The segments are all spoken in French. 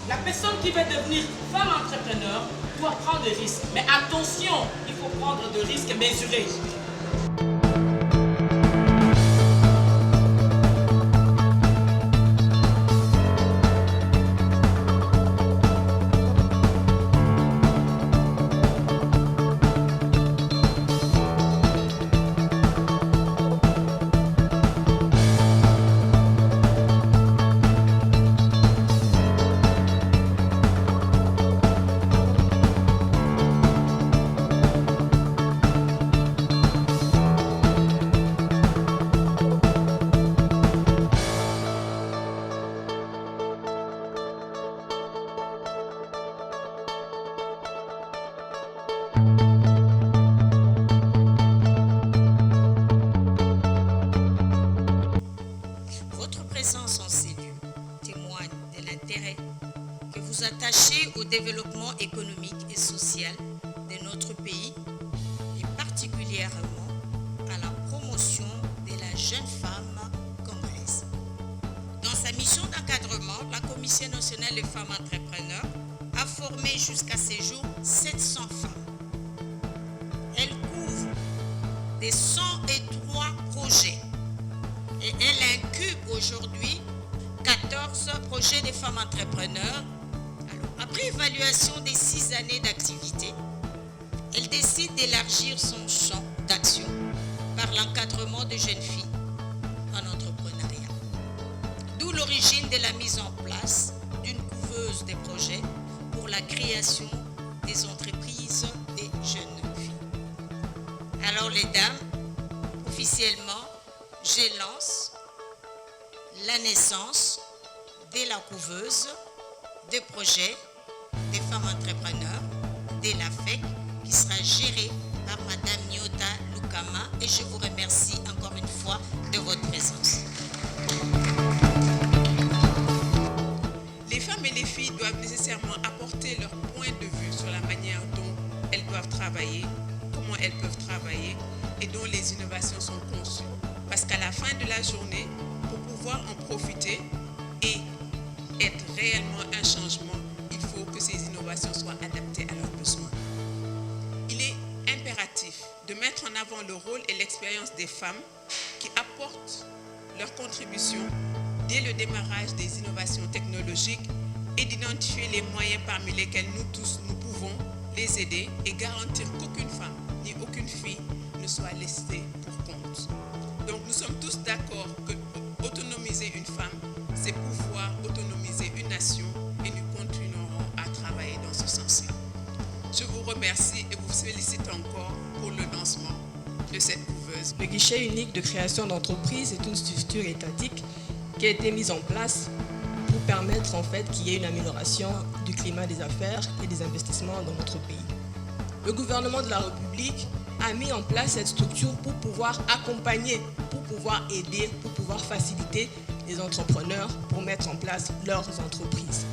La personne qui veut devenir femme entrepreneur doit prendre des risques. Mais attention, il faut prendre des risques mesurés. Votre présence en ces lieux témoigne de l'intérêt que vous attachez au développement économique et social de notre pays et particulièrement à la promotion de la jeune femme congolaise. Dans sa mission d'encadrement, la Commission nationale des femmes entrepreneurs a formé jusqu'à ce jour 700 femmes. Elle couvre des 103 projets et elle incube aujourd'hui 14 projets de femmes entrepreneurs. Alors, après évaluation des 6 années d'activité, elle décide d'élargir son champ d'action par l'encadrement de jeunes filles en entrepreneuriat. D'où l'origine de la mise en place d'une couveuse de projets pour la création des entreprises des jeunes filles. Alors les dames, officiellement, je lance la naissance de la couveuse des projets des femmes entrepreneurs de la FEC qui sera gérée par Madame Nyota Lukama et je vous remercie encore une fois de votre présence. Les femmes et les filles doivent nécessairement apporter leur point de vue sur la manière dont elles doivent travailler, comment elles peuvent travailler et dont les innovations sont conçues. Parce qu'à la fin de la journée, pour pouvoir en profiter et être réellement un changement, il faut que ces innovations soient adaptées à leurs besoins. Il est impératif de mettre en avant le rôle et l'expérience des femmes qui apportent leur contribution dès le démarrage des innovations technologiques et d'identifier les moyens parmi lesquels nous tous, nous pouvons les aider et garantir qu'aucune femme ni aucune fille ne soit laissée pour compte. Donc nous sommes tous d'accord que autonomiser une femme, c'est pouvoir autonomiser une nation et nous continuerons à travailler dans ce sens-là. Je vous remercie et vous félicite encore pour le lancement de cette couveuse. Le guichet unique de création d'entreprise est une structure étatique qui a été mise en place pour permettre en fait qu'il y ait une amélioration du climat des affaires et des investissements dans notre pays. Le gouvernement de la République a mis en place cette structure pour pouvoir accompagner, pour pouvoir aider, pour pouvoir faciliter les entrepreneurs pour mettre en place leurs entreprises.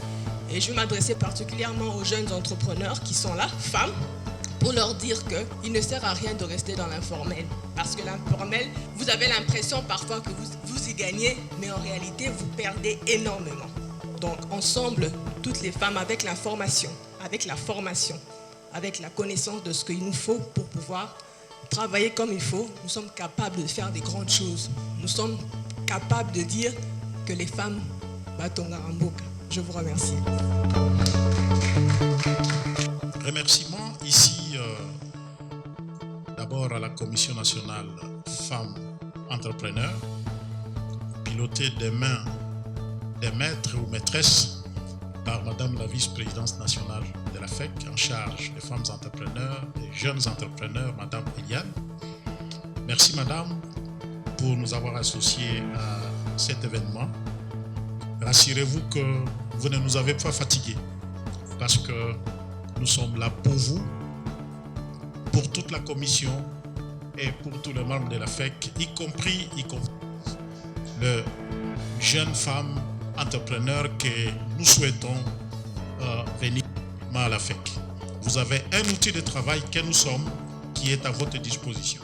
Et je vais m'adresser particulièrement aux jeunes entrepreneurs qui sont là, femmes, pour leur dire qu'il ne sert à rien de rester dans l'informel. Parce que l'informel, vous avez l'impression parfois que vous y gagnez, mais en réalité, vous perdez énormément. Donc ensemble, toutes les femmes avec l'information, avec la formation, avec la connaissance de ce qu'il nous faut pour pouvoir travailler comme il faut, nous sommes capables de faire des grandes choses. Nous sommes capables de dire que les femmes battent en boucle. Je vous remercie. Remerciements ici d'abord à la Commission nationale femmes entrepreneurs, pilotée des mains des maîtres ou maîtresses par Madame la vice-présidente nationale de la FEC en charge des femmes entrepreneurs, des jeunes entrepreneurs, Madame Eliane. Merci Madame pour nous avoir associés à cet événement. Rassurez-vous que vous ne nous avez pas fatigués parce que nous sommes là pour vous, pour toute la commission et pour tous les membres de la FEC, y compris les jeunes femmes entrepreneurs que nous souhaitons venir à la FEC. Vous avez un outil de travail que nous sommes qui est à votre disposition.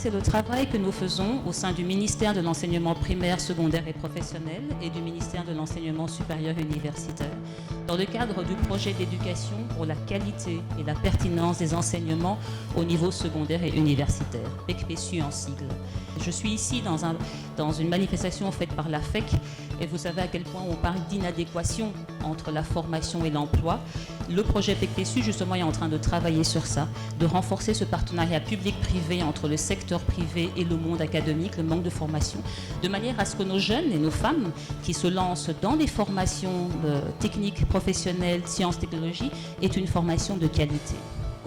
c'est le travail que nous faisons au sein du ministère de l'enseignement primaire, secondaire et professionnel et du ministère de l'enseignement supérieur universitaire dans le cadre du projet d'éducation pour la qualité et la pertinence des enseignements au niveau secondaire et universitaire, PECPESU en sigle. Je suis ici dans une manifestation faite par la FEC et vous savez à quel point on parle d'inadéquation entre la formation et l'emploi. Le projet PECPESU justement est en train de travailler sur ça, de renforcer ce partenariat public-privé entre le secteur privé et le monde académique, le manque de formation, de manière à ce que nos jeunes et nos femmes qui se lancent dans des formations techniques, professionnelles, sciences, technologies, aient une formation de qualité.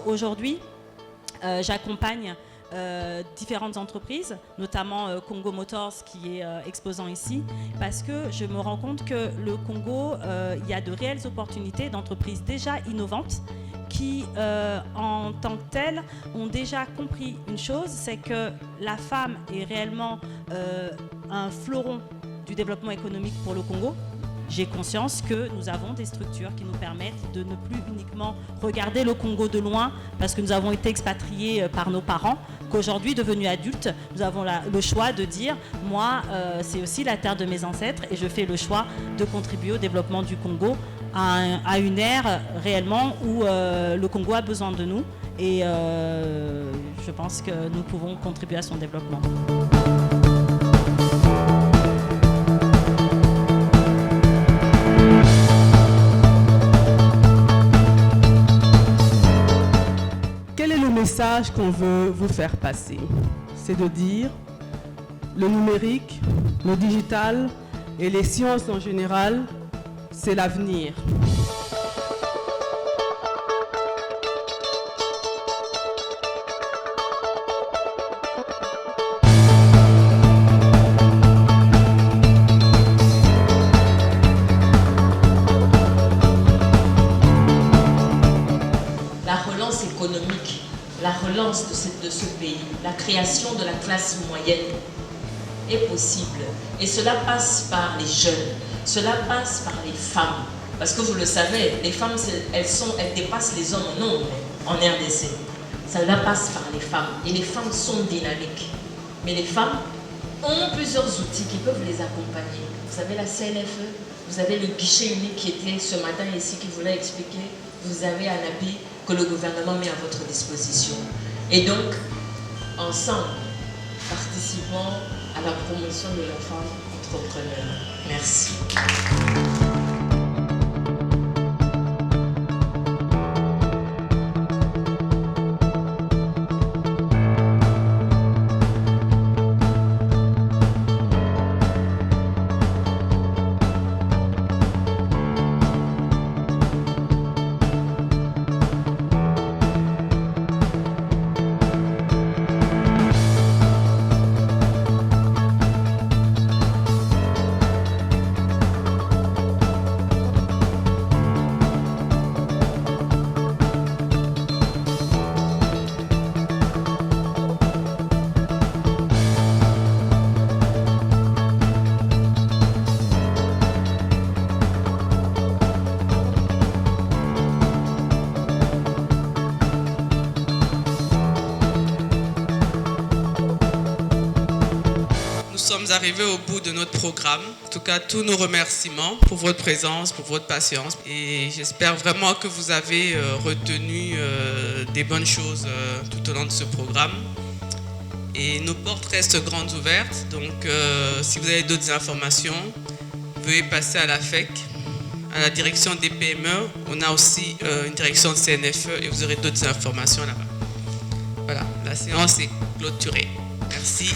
Aujourd'hui, j'accompagne différentes entreprises, notamment Congo Motors qui est exposant ici, parce que je me rends compte que le Congo, il y a de réelles opportunités d'entreprises déjà innovantes qui, en tant que telles, ont déjà compris une chose, c'est que la femme est réellement un fleuron du développement économique pour le Congo. J'ai conscience que nous avons des structures qui nous permettent de ne plus uniquement regarder le Congo de loin parce que nous avons été expatriés par nos parents, qu'aujourd'hui, devenus adultes, nous avons le choix de dire « moi, c'est aussi la terre de mes ancêtres et je fais le choix de contribuer au développement du Congo à une ère réellement où le Congo a besoin de nous et je pense que nous pouvons contribuer à son développement. » Le message qu'on veut vous faire passer, c'est de dire le numérique, le digital et les sciences en général, c'est l'avenir. La relance économique, la relance de ce pays, la création de la classe moyenne est possible. Et cela passe par les jeunes, cela passe par les femmes. Parce que vous le savez, les femmes, elles dépassent les hommes en nombre en RDC. Cela passe par les femmes. Et les femmes sont dynamiques. Mais les femmes ont plusieurs outils qui peuvent les accompagner. Vous avez la CNFE, vous avez le guichet unique qui était ce matin ici, qui vous l'a expliqué. Vous avez un appui que le gouvernement met à votre disposition. Et donc, ensemble, participons à la promotion de la femme entrepreneur. Merci. Nous sommes arrivés au bout de notre programme. En tout cas, tous nos remerciements pour votre présence, pour votre patience. Et j'espère vraiment que vous avez retenu des bonnes choses tout au long de ce programme. Et nos portes restent grandes ouvertes. Donc, si vous avez d'autres informations, veuillez passer à la FEC, à la direction des PME. On a aussi une direction de CNFE et vous aurez d'autres informations là-bas. Voilà, la séance est clôturée. Merci.